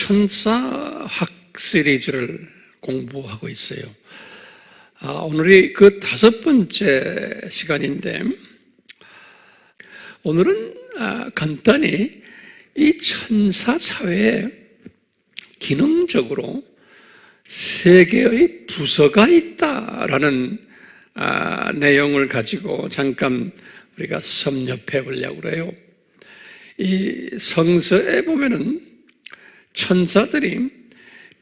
천사학 시리즈를 공부하고 있어요. 오늘이 그 5번째 시간인데, 오늘은 간단히 이 천사 사회에 기능적으로 3개의 부서가 있다라는 내용을 가지고 잠깐 우리가 섭렵해 보려고 그래요. 이 성서에 보면은 천사들이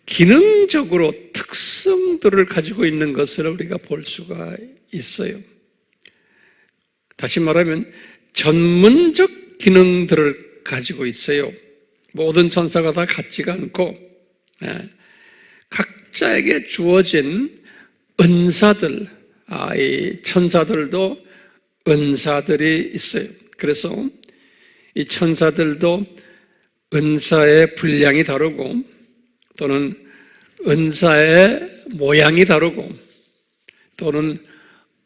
기능적으로 특성들을 가지고 있는 것을 우리가 볼 수가 있어요. 다시 말하면 전문적 기능들을 가지고 있어요. 모든 천사가 다 같지가 않고 각자에게 주어진 은사들, 이 천사들도 은사들이 있어요. 그래서 이 천사들도 은사의 분량이 다르고 또는 은사의 모양이 다르고 또는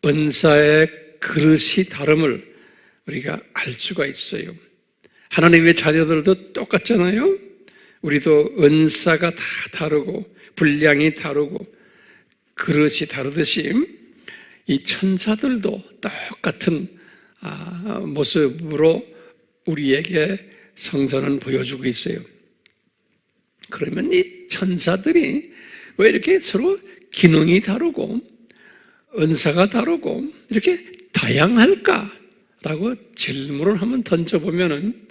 은사의 그릇이 다름을 우리가 알 수가 있어요. 하나님의 자녀들도 똑같잖아요. 우리도 은사가 다 다르고 분량이 다르고 그릇이 다르듯이 이 천사들도 똑같은 모습으로 우리에게 성서는 보여주고 있어요. 그러면 이 천사들이 왜 이렇게 서로 기능이 다르고 은사가 다르고 이렇게 다양할까라고 질문을 한번 던져보면은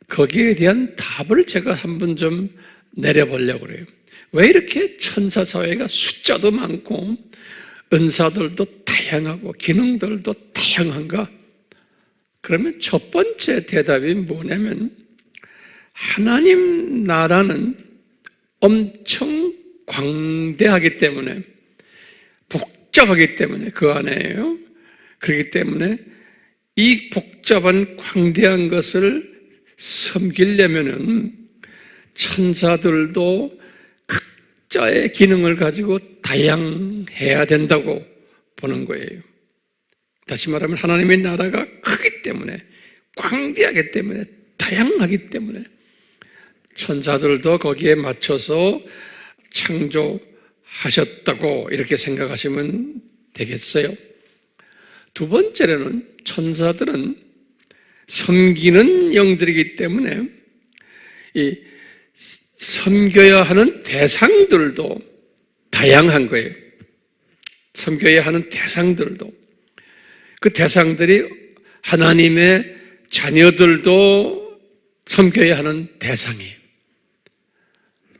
거기에 대한 답을 제가 한번 좀 내려보려고 그래요. 왜 이렇게 천사 사회가 숫자도 많고 은사들도 다양하고 기능들도 다양한가? 그러면 첫 번째 대답이 뭐냐면 하나님 나라는 엄청 광대하기 때문에 복잡하기 때문에 그 안에요. 그렇기 때문에 이 복잡한 광대한 것을 섬기려면은 천사들도 각자의 기능을 가지고 다양해야 된다고 보는 거예요. 다시 말하면 하나님의 나라가 크기 때문에 광대하기 때문에 다양하기 때문에 천사들도 거기에 맞춰서 창조하셨다고 이렇게 생각하시면 되겠어요. 두 번째로는 천사들은 섬기는 영들이기 때문에 이 섬겨야 하는 대상들도 다양한 거예요. 섬겨야 하는 대상들도 그 대상들이 하나님의 자녀들도 섬겨야 하는 대상이에요.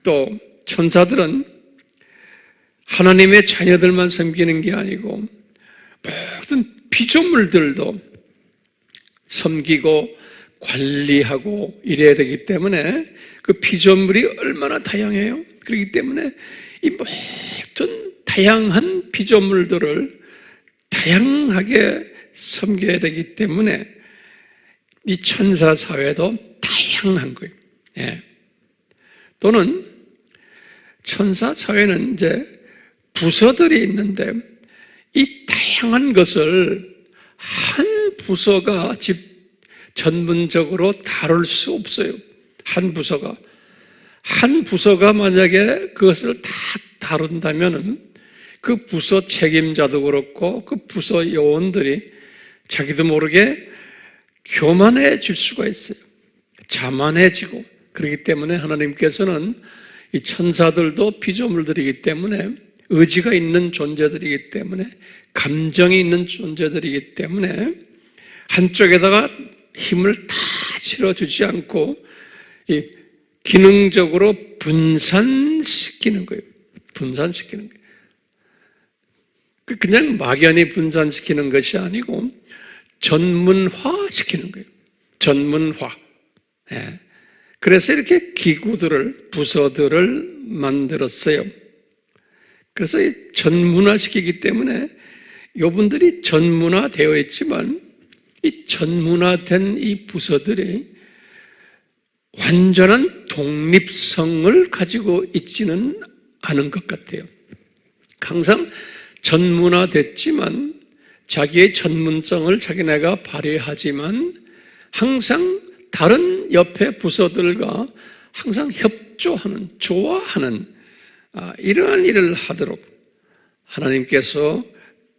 또 천사들은 하나님의 자녀들만 섬기는 게 아니고 모든 피조물들도 섬기고 관리하고 이래야 되기 때문에 그 피조물이 얼마나 다양해요. 그렇기 때문에 이 모든 다양한 피조물들을 다양하게 섬겨야 되기 때문에 이 천사 사회도 다양한 거예요. 또는 천사 사회는 이제 부서들이 있는데 이 다양한 것을 한 부서가 전문적으로 다룰 수 없어요. 한 부서가 만약에 그것을 다 다룬다면은 그 부서 책임자도 그렇고 그 부서 요원들이 자기도 모르게 교만해질 수가 있어요. 자만해지고 그렇기 때문에 하나님께서는 이 천사들도 피조물들이기 때문에 의지가 있는 존재들이기 때문에 감정이 있는 존재들이기 때문에 한쪽에다가 힘을 다 실어주지 않고 이 기능적으로 분산시키는 거예요. 분산시키는 거예요. 그냥 막연히 분산시키는 것이 아니고 전문화시키는 거예요. 전문화. 그래서 이렇게 기구들을, 부서들을 만들었어요. 그래서 전문화시키기 때문에 이분들이 전문화되어 있지만 이 전문화된 이 부서들이 완전한 독립성을 가지고 있지는 않은 것 같아요. 항상 전문화됐지만 자기의 전문성을 자기네가 발휘하지만 항상 다른 옆에 부서들과 항상 협조하는, 좋아하는 이러한 일을 하도록 하나님께서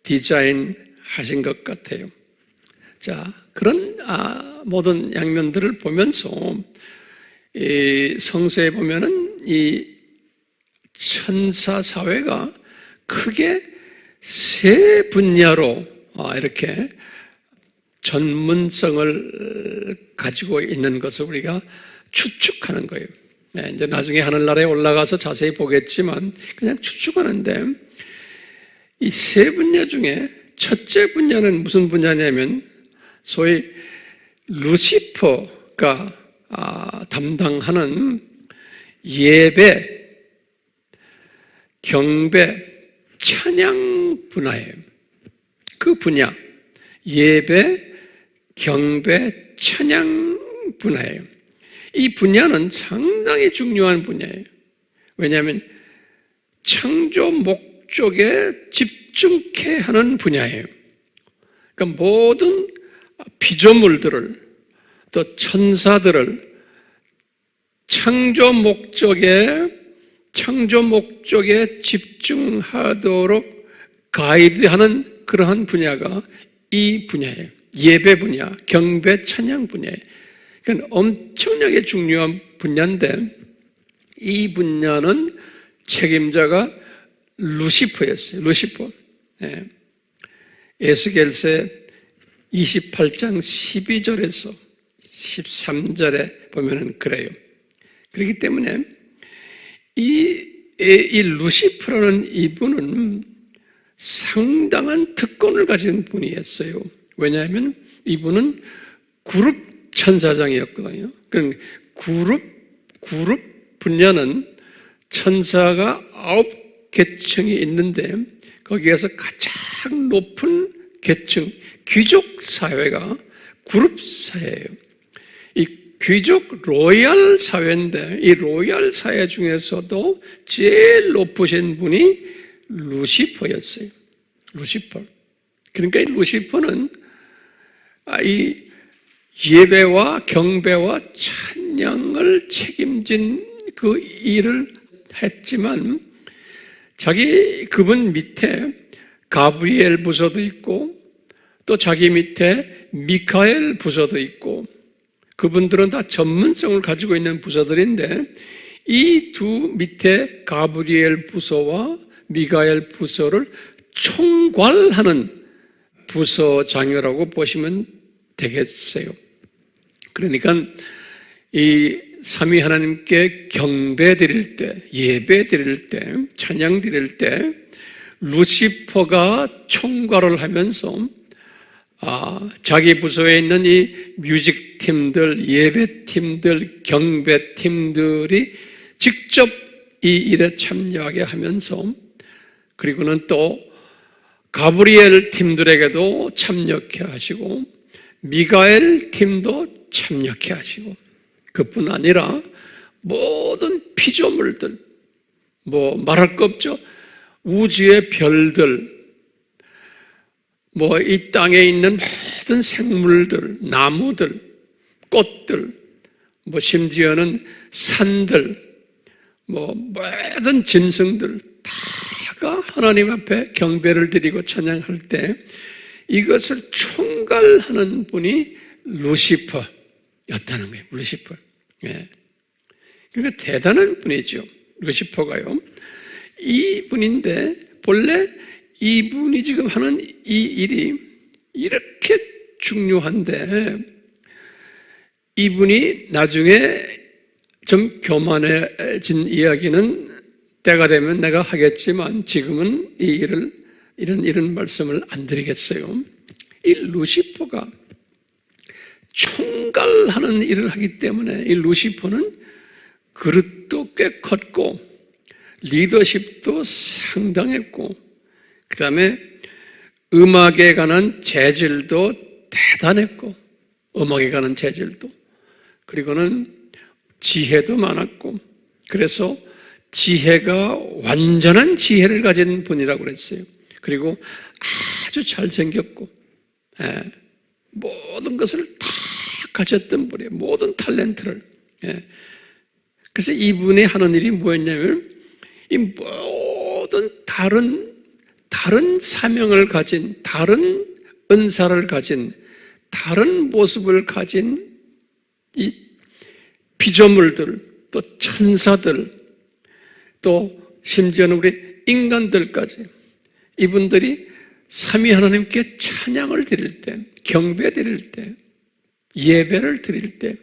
디자인하신 것 같아요. 자, 그런 모든 양면들을 보면서 이 성서에 보면은 이 천사 사회가 크게 세 분야로 이렇게 전문성을 가지고 있는 것을 우리가 추측하는 거예요. 이제 나중에 하늘나라에 올라가서 자세히 보겠지만 그냥 추측하는데 이 세 분야 중에 첫째 분야는 무슨 분야냐면 소위 루시퍼가 담당하는 예배, 경배, 찬양 분야예요. 그 분야, 예배, 경배, 찬양 분야예요. 이 분야는 상당히 중요한 분야예요. 왜냐하면 창조 목적에 집중케 하는 분야예요. 그러니까 모든 피조물들을 또 천사들을 창조 목적에 집중하도록 가이드하는 그러한 분야가 이 분야예요. 예배 분야, 경배, 찬양 분야예요. 그러니까 엄청나게 중요한 분야인데 이 분야는 책임자가 루시퍼였어요. 루시퍼. 예. 에스겔서 28장 12절에서 13절에 보면은 그래요. 그렇기 때문에 이 루시퍼라는 이분은 상당한 특권을 가진 분이었어요. 왜냐하면 이분은 그룹 천사장이었거든요. 그러니까 그룹 분야는 천사가 9계층이 있는데 거기에서 가장 높은 계층, 귀족 사회가 그룹 사회예요. 이 귀족 로얄 사회인데 이 로얄 사회 중에서도 제일 높으신 분이 루시퍼였어요. 루시퍼. 그러니까 이 루시퍼는 이 예배와 경배와 찬양을 책임진 그 일을 했지만 그분 밑에 가브리엘 부서도 있고 또 자기 밑에 미카엘 부서도 있고 그분들은 다 전문성을 가지고 있는 부서들인데 이 두 밑에 가브리엘 부서와 미카엘 부서를 총괄하는 부서장이라고 보시면 되겠어요. 그러니까 이 삼위 하나님께 경배 드릴 때, 예배 드릴 때, 찬양 드릴 때 루시퍼가 총괄을 하면서 자기 부서에 있는 이 뮤직팀들, 예배팀들, 경배팀들이 직접 이 일에 참여하게 하면서 그리고는 또 가브리엘 팀들에게도 참여케 하시고 미가엘 팀도 참여케 하시고 그뿐 아니라 모든 피조물들 말할 거 없죠. 우주의 별들 이 땅에 있는 모든 생물들, 나무들, 꽃들 심지어는 산들 모든 짐승들 다가 하나님 앞에 경배를 드리고 찬양할 때 이것을 총괄하는 분이 루시퍼였다는 거예요. 루시퍼. 예. 그러니까 대단한 분이죠. 루시퍼가요. 이 분인데 본래 이분이 지금 하는 이 일이 이렇게 중요한데 이분이 나중에 좀 교만해진 이야기는 때가 되면 내가 하겠지만 지금은 이 일을 이런 말씀을 안 드리겠어요. 이 루시퍼가 총괄하는 일을 하기 때문에 이 루시퍼는 그릇도 꽤 컸고 리더십도 상당했고 그 다음에 음악에 관한 재질도 대단했고 음악에 관한 재질도 그리고는 지혜도 많았고 그래서 지혜가 완전한 지혜를 가진 분이라고 그랬어요. 그리고 아주 잘생겼고 모든 것을 다 가졌던 분이에요. 모든 탤런트를 그래서 이분이 하는 일이 뭐였냐면 이 모든 다른 사명을 가진, 다른 은사를 가진, 다른 모습을 가진 이 피조물들, 또 천사들, 또 심지어는 우리 인간들까지 이분들이 삼위 하나님께 찬양을 드릴 때, 경배 드릴 때, 예배를 드릴 때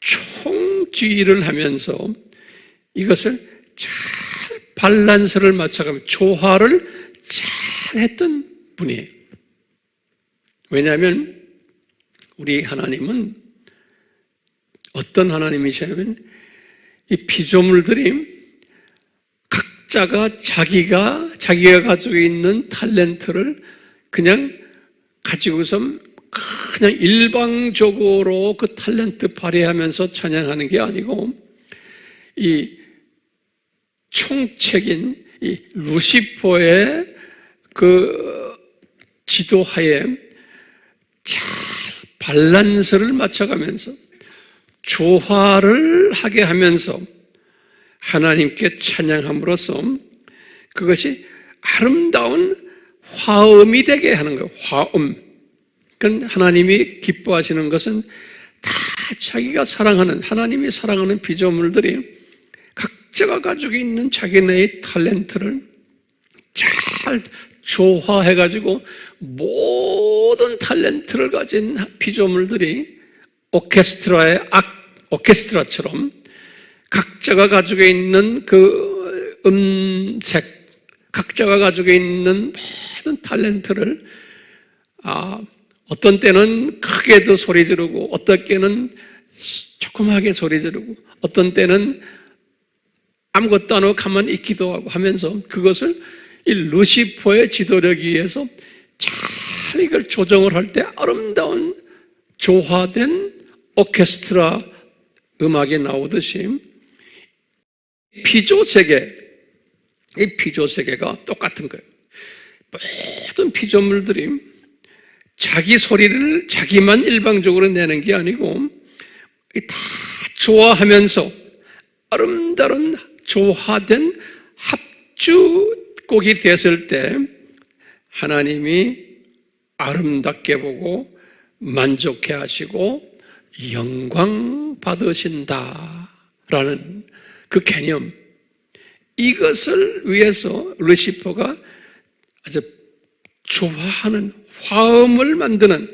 총주의를 하면서 이것을 잘 밸런스를 맞춰가며 조화를 잘 했던 분이에요. 왜냐하면 우리 하나님은 어떤 하나님이시냐면 이 피조물들이 각자가 자기가 가지고 있는 탤런트를 그냥 가지고서 그냥 일방적으로 그 탤런트 발휘하면서 찬양하는 게 아니고 이 총책인 이 루시퍼의 그 지도하에 잘 밸런스를 맞춰가면서 조화를 하게 하면서 하나님께 찬양함으로써 그것이 아름다운 화음이 되게 하는 거예요. 화음. 그러니까 하나님이 기뻐하시는 것은 다 자기가 사랑하는, 하나님이 사랑하는 피조물들이 각자가 가지고 있는 자기네의 탤런트를 잘 조화해가지고 모든 탤런트를 가진 피조물들이 오케스트라처럼 각자가 가지고 있는 그 음색, 각자가 가지고 있는 모든 탤런트를 어떤 때는 크게도 소리 지르고 어떤 때는 조그맣게 소리 지르고 어떤 때는 아무것도 안 하고 가만히 있기도 하고 하면서 그것을 이 루시퍼의 지도력에 의해서 잘 이걸 조정을 할 때 아름다운 조화된 오케스트라 음악이 나오듯이 이 피조세계가 똑같은 거예요. 모든 피조물들이 자기 소리를 자기만 일방적으로 내는 게 아니고 다 조화하면서 아름다운 조화된 합주곡이 됐을 때 하나님이 아름답게 보고 만족해 하시고 영광 받으신다라는 그 개념, 이것을 위해서 루시퍼가 아주 조화하는 화음을 만드는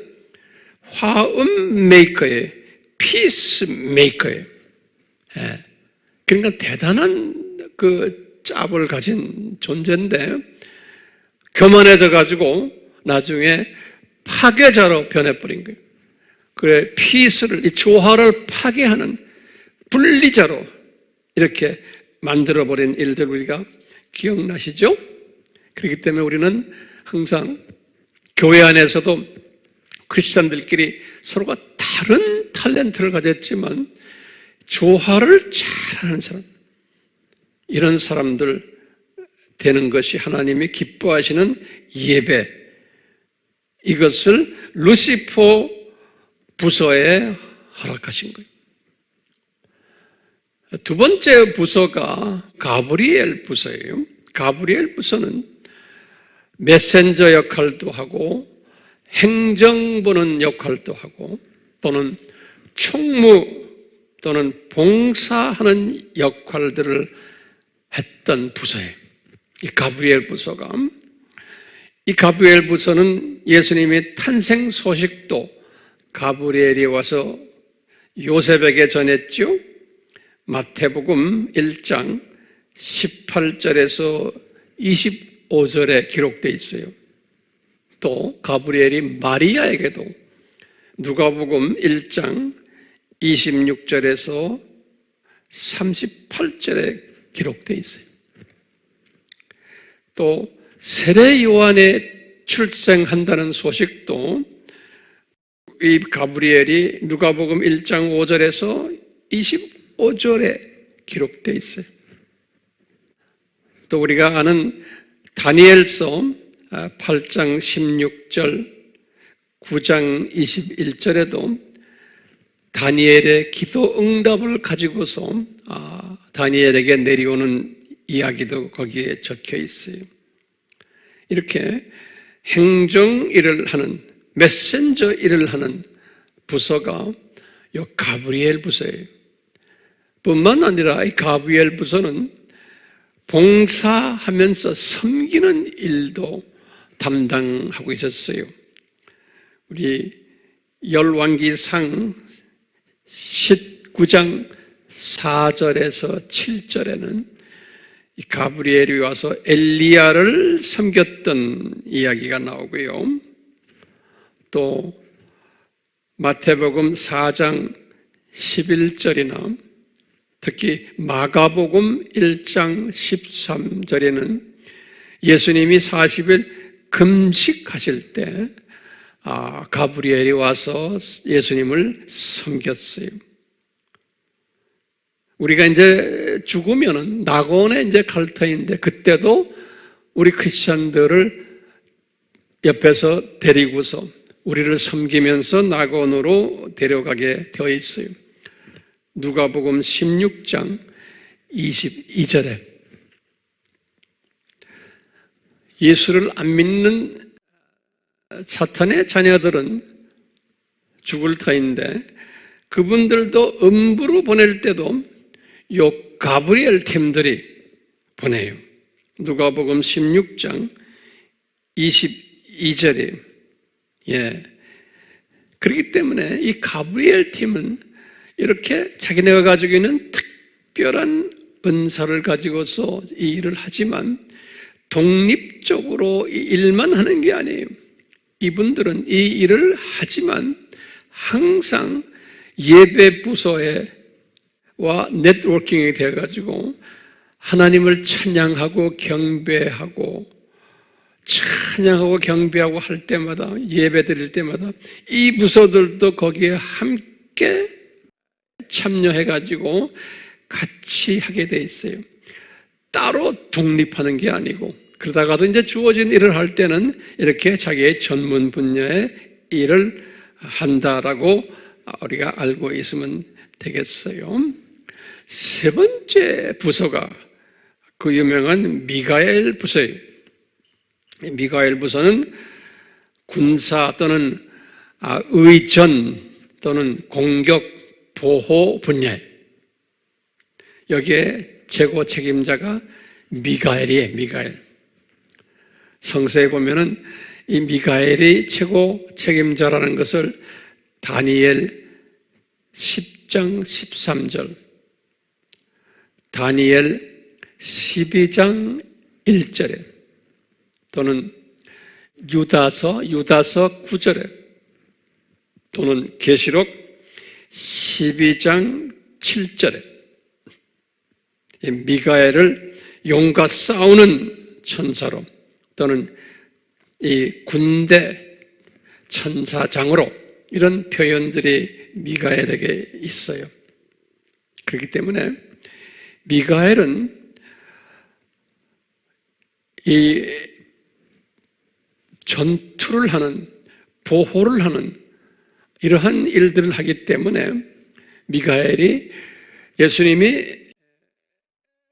화음 메이커예요. 피스 메이커예요. 그러니까 대단한 그 짭을 가진 존재인데 교만해져 가지고 나중에 파괴자로 변해버린 거예요. 그래, 피스를, 이 조화를 파괴하는 분리자로 이렇게 만들어버린 일들 우리가 기억나시죠? 그렇기 때문에 우리는 항상 교회 안에서도 크리스찬들끼리 서로가 다른 탤런트를 가졌지만 조화를 잘하는 사람, 이런 사람들 되는 것이 하나님이 기뻐하시는 예배, 이것을 루시퍼 부서에 허락하신 거예요. 두 번째 부서가 가브리엘 부서예요. 가브리엘 부서는 메신저 역할도 하고 행정 보는 역할도 하고 또는 총무 또는 봉사하는 역할들을 했던 부서예요. 이 가브리엘 부서가, 이 가브리엘 부서는 예수님의 탄생 소식도 가브리엘이 와서 요셉에게 전했죠. 마태복음 1장 18절에서 25절에 기록되어 있어요. 또 가브리엘이 마리아에게도 누가복음 1장 26절에서 38절에 기록되어 있어요. 또 세례 요한의 출생한다는 소식도 이 가브리엘이 누가복음 1장 5절에서 25절에 기록되어 있어요. 또 우리가 아는 다니엘서 8장 16절, 9장 21절에도 다니엘의 기도 응답을 가지고서 다니엘에게 내려오는 이야기도 거기에 적혀 있어요. 이렇게 행정 일을 하는, 메신저 일을 하는 부서가 요 가브리엘 부서예요. 뿐만 아니라 이 가브리엘 부서는 봉사하면서 섬기는 일도 담당하고 있었어요. 우리 열왕기상 19장 4절에서 7절에는 이 가브리엘이 와서 엘리야를 섬겼던 이야기가 나오고요. 또 마태복음 4장 11절이나 특히 마가복음 1장 13절에는 예수님이 40일 금식하실 때 가브리엘이 와서 예수님을 섬겼어요. 우리가 이제 죽으면은 낙원에 이제 갈 터인데 그때도 우리 크리스천들을 옆에서 데리고서 우리를 섬기면서 낙원으로 데려가게 되어 있어요. 누가복음 16장 22절에 예수를 안 믿는 사탄의 자녀들은 죽을 터인데 그분들도 음부로 보낼 때도 요 가브리엘 팀들이 보내요. 누가복음 16장 22절에 그렇기 때문에 이 가브리엘 팀은 이렇게 자기네가 가지고 있는 특별한 은사를 가지고서 이 일을 하지만 독립적으로 이 일만 하는 게 아니에요. 이분들은 이 일을 하지만 항상 예배 부서에 와 네트워킹이 되어가지고 하나님을 찬양하고 경배하고 할 때마다 예배 드릴 때마다 이 부서들도 거기에 함께 참여해가지고 같이 하게 돼 있어요. 따로 독립하는 게 아니고 그러다가도 이제 주어진 일을 할 때는 이렇게 자기의 전문 분야의 일을 한다라고 우리가 알고 있으면 되겠어요. 세 번째 부서가 그 유명한 미가엘 부서예요. 미가엘 부서는 군사 또는 의전 또는 공격 보호 분야예요. 여기에 최고 책임자가 미가엘이에요. 미가엘. 성서에 보면은 이 미가엘이 최고 책임자라는 것을 다니엘 10장 13절, 다니엘 12장 1절에 또는 유다서 9절에 또는 계시록 12장 7절에 미가엘을 용과 싸우는 천사로 또는 이 군대 천사장으로 이런 표현들이 미가엘에게 있어요. 그렇기 때문에 미가엘은 이 전투를 하는, 보호를 하는 이러한 일들을 하기 때문에 미가엘이 예수님이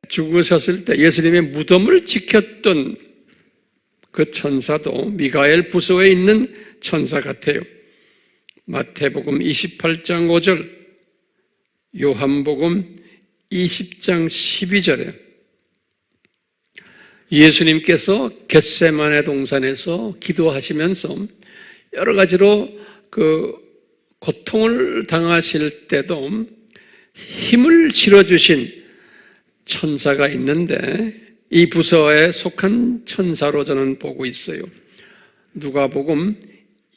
죽으셨을 때 예수님의 무덤을 지켰던 그 천사도 미가엘 부서에 있는 천사 같아요. 마태복음 28장 5절, 요한복음 20장 12절에 예수님께서 겟세마네 동산에서 기도하시면서 여러 가지로 그 고통을 당하실 때도 힘을 실어주신 천사가 있는데 이 부서에 속한 천사로 저는 보고 있어요. 누가복음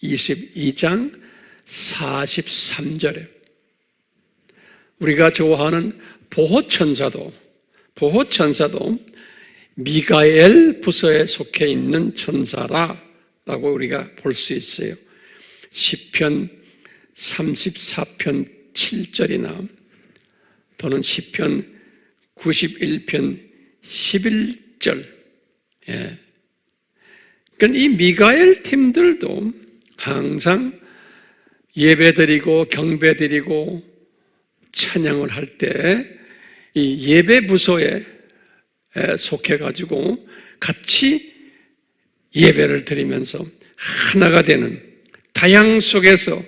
22장 43절에 우리가 좋아하는 보호천사도 미가엘 부서에 속해 있는 천사라고 우리가 볼 수 있어요. 시편 34편 7절이나 또는 시편 91편 11절. 그러니까 이 미가엘 팀들도 항상 예배드리고 경배드리고 찬양을 할 때 이 예배 부서에 속해가지고 같이 예배를 드리면서 하나가 되는, 다양 속에서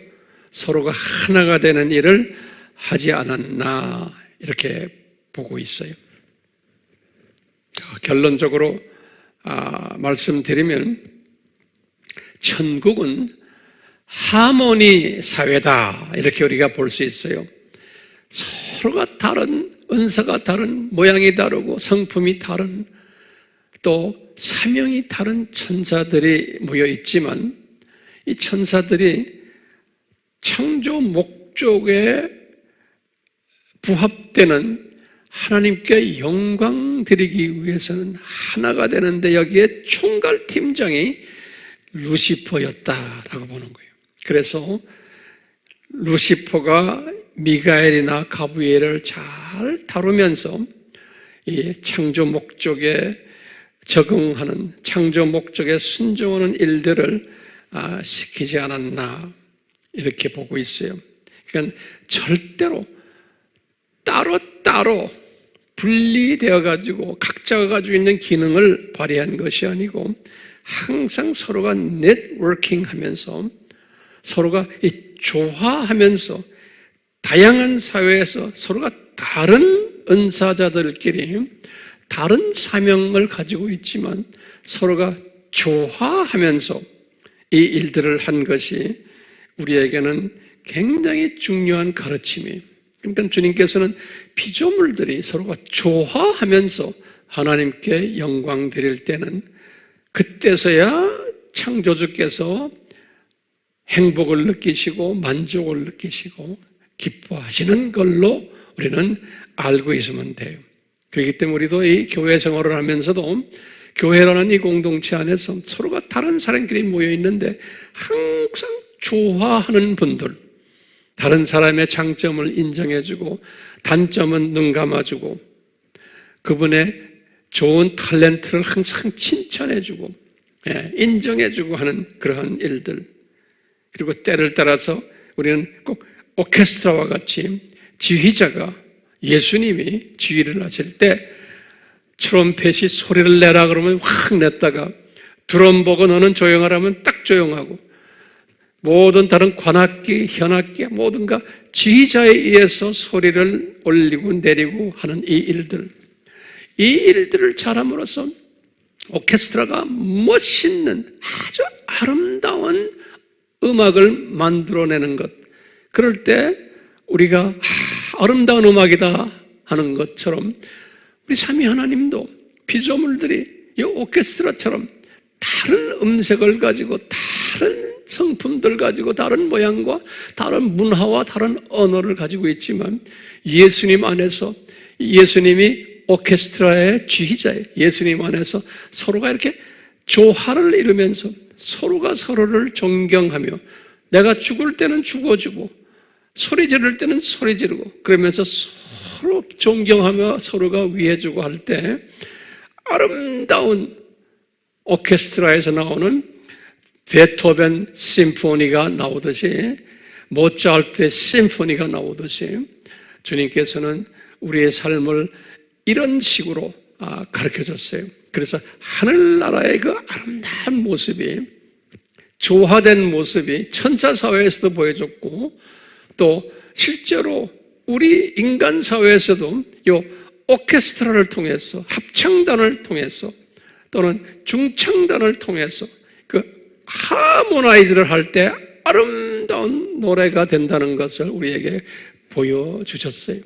서로가 하나가 되는 일을 하지 않았나 이렇게 보고 있어요. 결론적으로 말씀드리면 천국은 하모니 사회다 이렇게 우리가 볼 수 있어요. 서로가 다른, 은사가 다른, 모양이 다르고 성품이 다른, 또 사명이 다른 천사들이 모여 있지만 이 천사들이 창조 목적에 부합되는 하나님께 영광 드리기 위해서는 하나가 되는데 여기에 총괄팀장이 루시퍼였다라고 보는 거예요. 그래서 루시퍼가 미가엘이나 가브리엘을 잘 다루면서 이 창조 목적에 적응하는, 창조 목적에 순종하는 일들을 시키지 않았나 이렇게 보고 있어요. 그러니까 절대로 따로 분리되어 가지고 각자가 가지고 있는 기능을 발휘한 것이 아니고 항상 서로가 네트워킹하면서 서로가 조화하면서 다양한 사회에서 서로가 다른 은사자들끼리 다른 사명을 가지고 있지만 서로가 조화하면서 이 일들을 한 것이 우리에게는 굉장히 중요한 가르침이에요. 그러니까 주님께서는 피조물들이 서로가 조화하면서 하나님께 영광 드릴 때는 그때서야 창조주께서 행복을 느끼시고 만족을 느끼시고 기뻐하시는 걸로 우리는 알고 있으면 돼요. 그렇기 때문에 우리도 이 교회 생활을 하면서도 교회라는 이 공동체 안에서 서로가 다른 사람끼리 모여 있는데 항상 조화하는 분들, 다른 사람의 장점을 인정해주고 단점은 눈 감아주고 그분의 좋은 탤런트를 항상 칭찬해주고 인정해주고 하는 그러한 일들, 그리고 때를 따라서 우리는 꼭 오케스트라와 같이 지휘자가, 예수님이 지휘를 하실 때 트럼펫이 소리를 내라 그러면 확 냈다가 드럼 보고 너는 조용하라면 딱 조용하고 모든 다른 관악기, 현악기 모든가 지휘자에 의해서 소리를 올리고 내리고 하는 이 일들을 잘함으로써 오케스트라가 멋있는 아주 아름다운 음악을 만들어내는 것, 그럴 때 우리가 아름다운 음악이다 하는 것처럼 우리 삼위 하나님도 피조물들이 이 오케스트라처럼 다른 음색을 가지고 다른 성품들 가지고 다른 모양과 다른 문화와 다른 언어를 가지고 있지만 예수님 안에서, 예수님이 오케스트라의 지휘자예요. 예수님 안에서 서로가 이렇게 조화를 이루면서 서로가 서로를 존경하며 내가 죽을 때는 죽어주고 소리 지를 때는 소리 지르고 그러면서 서로 존경하며 서로가 위해주고 할 때 아름다운 오케스트라에서 나오는 베토벤 심포니가 나오듯이 모차르트의 심포니가 나오듯이 주님께서는 우리의 삶을 이런 식으로 가르쳐줬어요. 그래서 하늘나라의 그 아름다운 모습이, 조화된 모습이 천사사회에서도 보여줬고 또 실제로 우리 인간 사회에서도 이 오케스트라를 통해서, 합창단을 통해서 또는 중창단을 통해서 그 하모나이즈를 할 때 아름다운 노래가 된다는 것을 우리에게 보여주셨어요.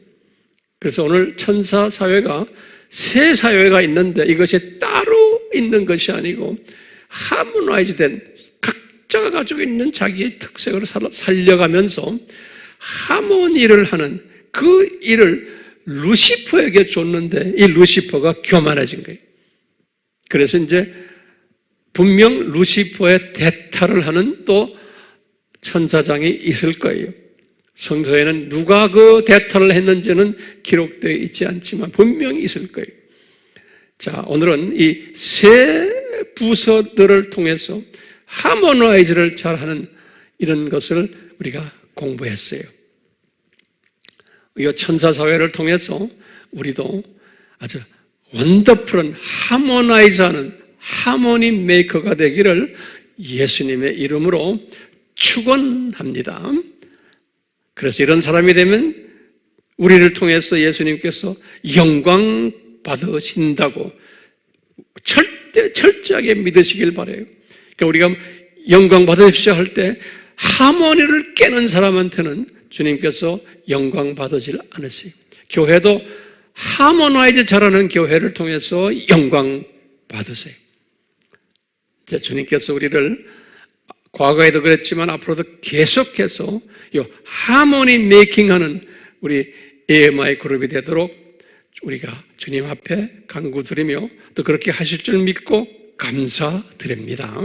그래서 오늘 천사 사회가 세 사회가 있는데 이것이 따로 있는 것이 아니고 하모나이즈된 각자가 가지고 있는 자기의 특색을 살려가면서 하모니를 하는 그 일을 루시퍼에게 줬는데 이 루시퍼가 교만해진 거예요. 그래서 이제 분명 루시퍼의 대타를 하는 또 천사장이 있을 거예요. 성서에는 누가 그 대타를 했는지는 기록되어 있지 않지만 분명히 있을 거예요. 자, 오늘은 이 세 부서들을 통해서 하모나이즈를 잘하는 이런 것을 우리가 공부했어요. 이 천사사회를 통해서 우리도 아주 원더풀한 하모나이즈하는 하모니 메이커가 되기를 예수님의 이름으로 축원합니다. 그래서 이런 사람이 되면 우리를 통해서 예수님께서 영광 받으신다고 철저하게 믿으시길 바라요. 그러니까 우리가 영광 받으십시오 할 때 하모니를 깨는 사람한테는 주님께서 영광 받으질 않으세요. 교회도 하모나이즈 잘하는 교회를 통해서 영광 받으세요. 주님께서 우리를 과거에도 그랬지만 앞으로도 계속해서 이 하모니 메이킹하는 우리 AMI 그룹이 되도록 우리가 주님 앞에 간구드리며 또 그렇게 하실 줄 믿고 감사드립니다.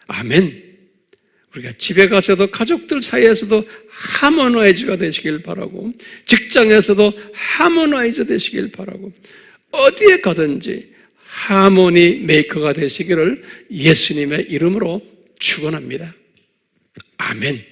아멘. 우리가 집에 가서도 가족들 사이에서도 하모나이즈가 되시길 바라고, 직장에서도 하모나이즈 되시길 바라고, 어디에 가든지 하모니 메이커가 되시기를 예수님의 이름으로 축원합니다. 아멘.